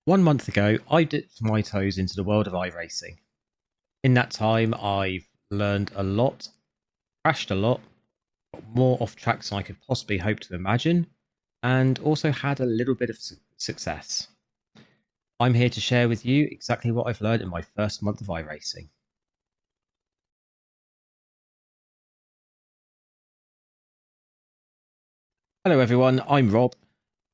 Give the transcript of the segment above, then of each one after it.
1 month ago, I dipped my toes into the world of iRacing. In that time, I've learned a lot, crashed a lot, got more off tracks than I could possibly hope to imagine, and also had a little bit of success. I'm here to share with you exactly what I've learned in my first month of iRacing. Hello, everyone. I'm Rob.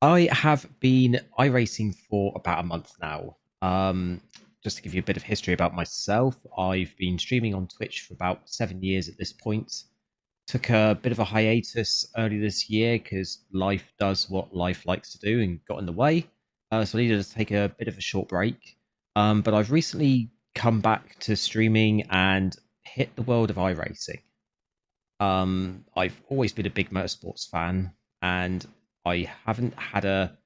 I have been iRacing for about a month now. Just to give you a bit of history about myself, I've been streaming on Twitch for about 7 years at this point. Took a bit of a hiatus early this year because life does what life likes to do and got in the way. So I needed to take a bit of a short break. But I've recently come back to streaming and hit the world of iRacing. I've always been a big motorsports fan, and I haven't had a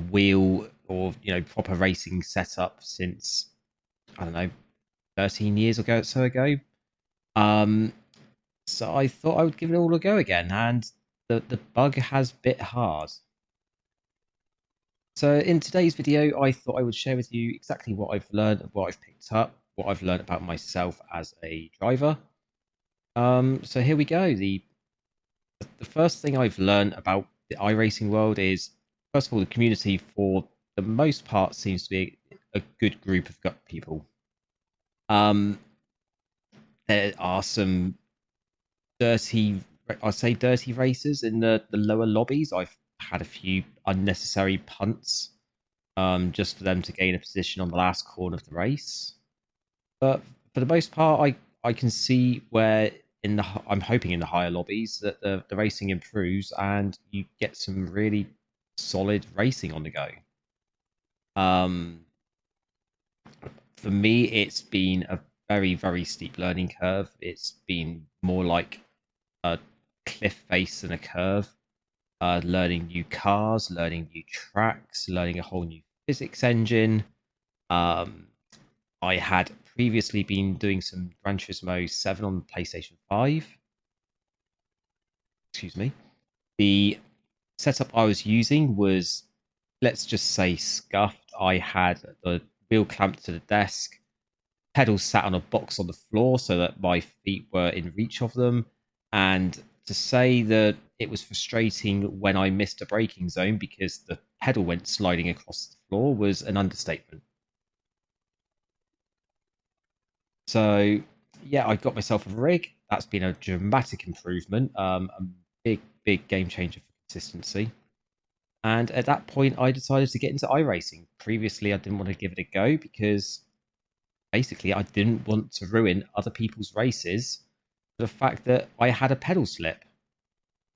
wheel or proper racing setup since I don't know 13 years ago, so ago. Um, so I thought I would give it all a go again, and the bug has bit hard. So in today's video, I thought I would share with you exactly what I've learned, what I've picked up, what I've learned about myself as a driver. So here we go. The first thing I've learned about the iRacing world is, first of all, the community for the most part seems to be a good group of people. Um, there are some dirty, I'd say dirty racers in the lower lobbies. I've had a few unnecessary punts just for them to gain a position on the last corner of the race. But for the most part, I can see where I'm hoping in the higher lobbies that the racing improves and you get some really solid racing on the go. Um, for me, it's been a very steep learning curve. It's been more like a cliff face than a curve. Learning new cars, learning new tracks, learning a whole new physics engine. Um, I had previously been doing some Gran Turismo 7 on PlayStation 5. Excuse me. The setup I was using was, let's just say, scuffed. I had the wheel clamped to the desk, pedals sat on a box on the floor so that my feet were in reach of them. And to say that it was frustrating when I missed a braking zone because the pedal went sliding across the floor was an understatement. So, yeah, I got myself a rig. That's been a dramatic improvement, a big game changer for consistency. And at that point, I decided to get into iRacing. Previously, I didn't want to give it a go because basically I didn't want to ruin other people's races for the fact that I had a pedal slip.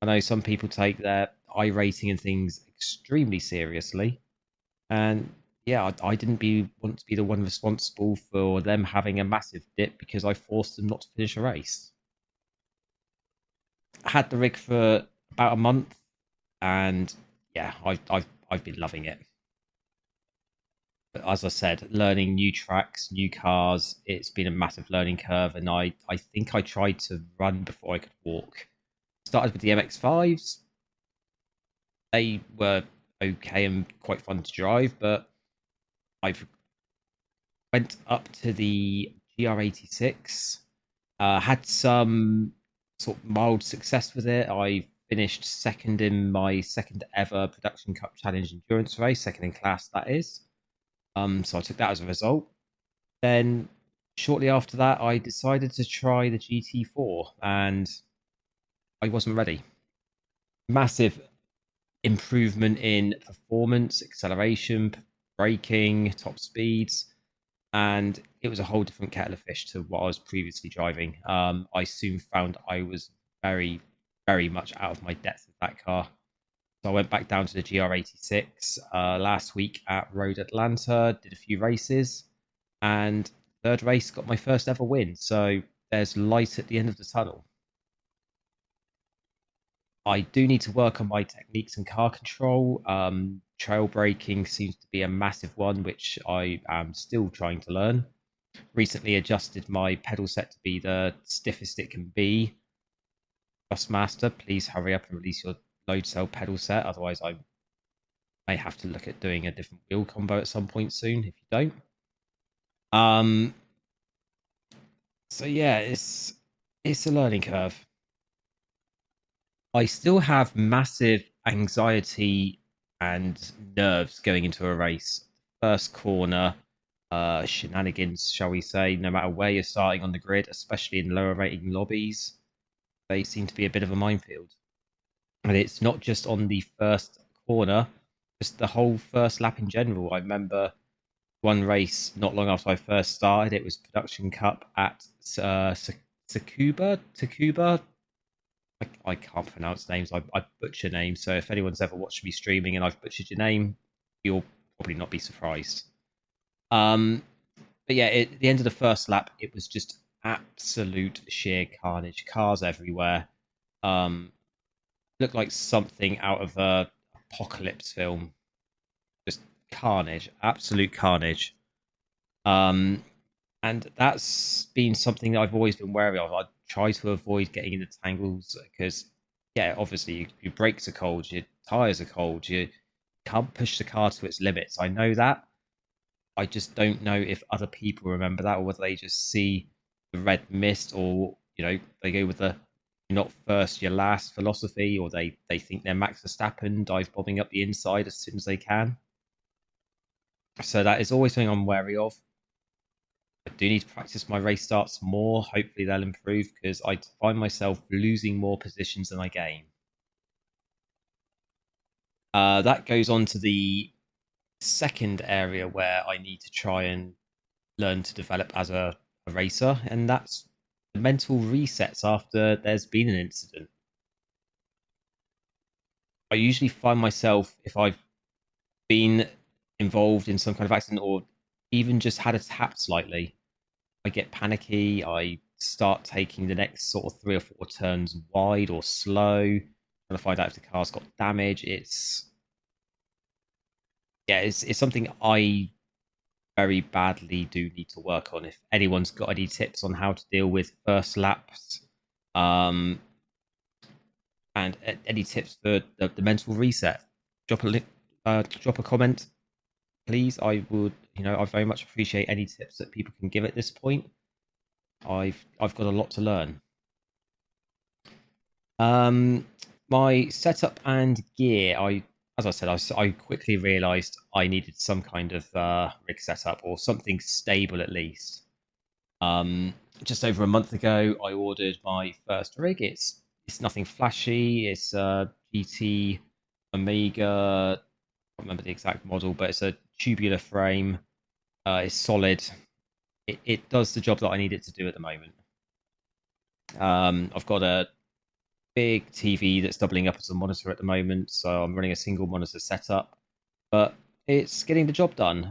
I know some people take their iRacing and things extremely seriously, and yeah, I didn't want to be the one responsible for them having a massive dip because I forced them not to finish a race. I had the rig for about a month, and yeah, I've been loving it. But as I said, learning new tracks, new cars, it's been a massive learning curve, and I think I tried to run before I could walk. Started with the MX-5s. They were okay and quite fun to drive, but I've went up to the GR86. Had some sort of mild success with it. I finished second in my second ever Production Cup Challenge endurance race, second in class, that is. So I took that as a result. Then shortly after that, I decided to try the GT4, and I wasn't ready. Massive improvement in performance, acceleration, braking, top speeds, and it was a whole different kettle of fish to what I was previously driving. I soon found I was very much out of my depth with that car. So I went back down to the GR86 last week at Road Atlanta, did a few races, and third race got my first ever win. So there's light at the end of the tunnel. I do need to work on my techniques and car control. Trail braking seems to be a massive one, which I am still trying to learn. Recently adjusted my pedal set to be the stiffest it can be. Master, please hurry up and release your load cell pedal set, otherwise I may have to look at doing a different wheel combo at some point soon if you don't. Um, so yeah, it's a learning curve. I still have massive anxiety and nerves going into a race. First corner, shenanigans, shall we say, no matter where you're starting on the grid, especially in lower rating lobbies, they seem to be a bit of a minefield. And it's not just on the first corner, just the whole first lap in general. I remember one race not long after I first started. It was Production Cup at Takuba. I can't pronounce names. I butcher names. So if anyone's ever watched me streaming and I've butchered your name, you'll probably not be surprised. But yeah, at the end of the first lap, it was just absolute sheer carnage. Cars everywhere. Looked like something out of a apocalypse film. Just carnage, absolute carnage. Um, and that's been something that I've always been wary of. I try to avoid getting into tangles because, yeah, obviously your brakes are cold, your tires are cold, you can't push the car to its limits. I know that. I just don't know if other people remember that or whether they just see the red mist or they go with the "you're not first, you're last" philosophy, or they think they're Max Verstappen dive bombing up the inside as soon as they can. So that is always something I'm wary of. I do need to practice my race starts more. Hopefully they'll improve because I find myself losing more positions than I gain. That goes on to the second area where I need to try and learn to develop as a racer, and that's the mental resets after there's been an incident. I usually find myself, if I've been involved in some kind of accident or even just had a tap slightly, I get panicky. I start taking the next sort of 3 or 4 turns wide or slow, trying to find out if the car's got damage. It's something I very badly do need to work on. If anyone's got any tips on how to deal with first laps, um, and any tips for the mental reset, drop a comment, please. I would, I very much appreciate any tips that people can give at this point. I've got a lot to learn. Um, my setup and gear, as I said, I quickly realised I needed some kind of rig setup or something stable at least. Um, just over a month ago, I ordered my first rig. It's nothing flashy. It's a GT Omega. I can't remember the exact model, but it's a tubular frame. It's solid. It does the job that I need it to do at the moment. I've got a big TV that's doubling up as a monitor at the moment, so I'm running a single monitor setup, but it's getting the job done.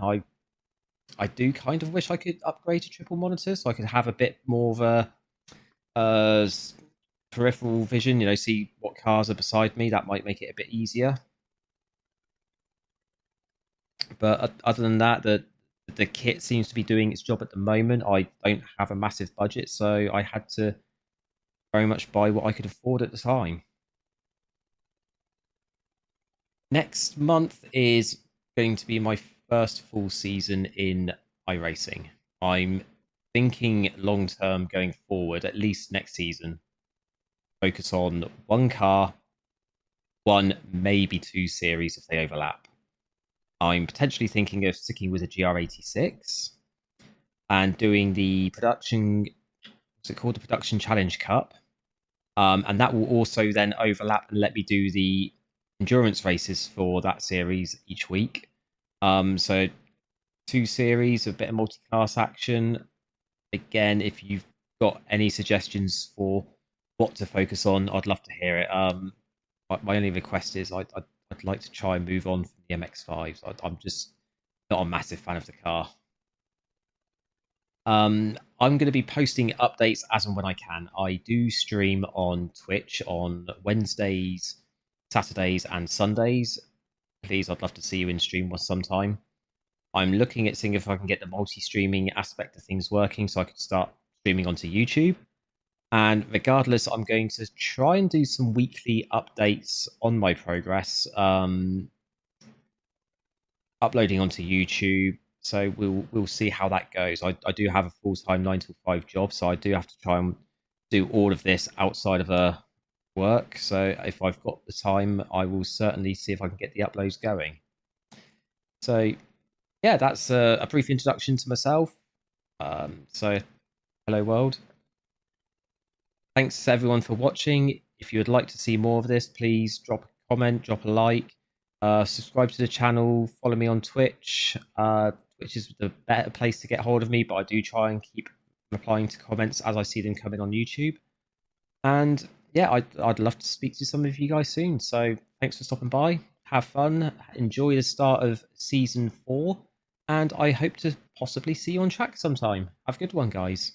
I do kind of wish I could upgrade to triple monitor so I could have a bit more of a peripheral vision. See what cars are beside me. That might make it a bit easier. But other than that, the kit seems to be doing its job at the moment. I don't have a massive budget, so I had to very much buy what I could afford at the time. Next month is going to be my first full season in iRacing. I'm thinking long term going forward, at least next season, focus on one car, one, maybe two series if they overlap. I'm potentially thinking of sticking with a GR86 and doing the production, what's it called? The Production Challenge Cup. And that will also then overlap and let me do the endurance races for that series each week. So two series, a bit of multi-class action. Again, if you've got any suggestions for what to focus on, I'd love to hear it. My only request is I'd like to try and move on from the MX-5s. I'm just not a massive fan of the car. I'm going to be posting updates as and when I can. I do stream on Twitch on Wednesdays, Saturdays, and Sundays. Please, I'd love to see you in stream sometime. I'm looking at seeing if I can get the multi-streaming aspect of things working so I could start streaming onto YouTube. And regardless, I'm going to try and do some weekly updates on my progress. uploading onto YouTube. So we'll see how that goes. I do have a full time 9 to 5 job, so I do have to try and do all of this outside of a work. So if I've got the time, I will certainly see if I can get the uploads going. So yeah, that's a brief introduction to myself. So hello world. Thanks everyone for watching. If you would like to see more of this, please drop a comment, drop a like, subscribe to the channel, follow me on Twitch. Twitch is the better place to get hold of me, but I do try and keep replying to comments as I see them come in on YouTube. And yeah, I'd love to speak to some of you guys soon. So thanks for stopping by. Have fun. Enjoy the start of season 4. And I hope to possibly see you on track sometime. Have a good one, guys.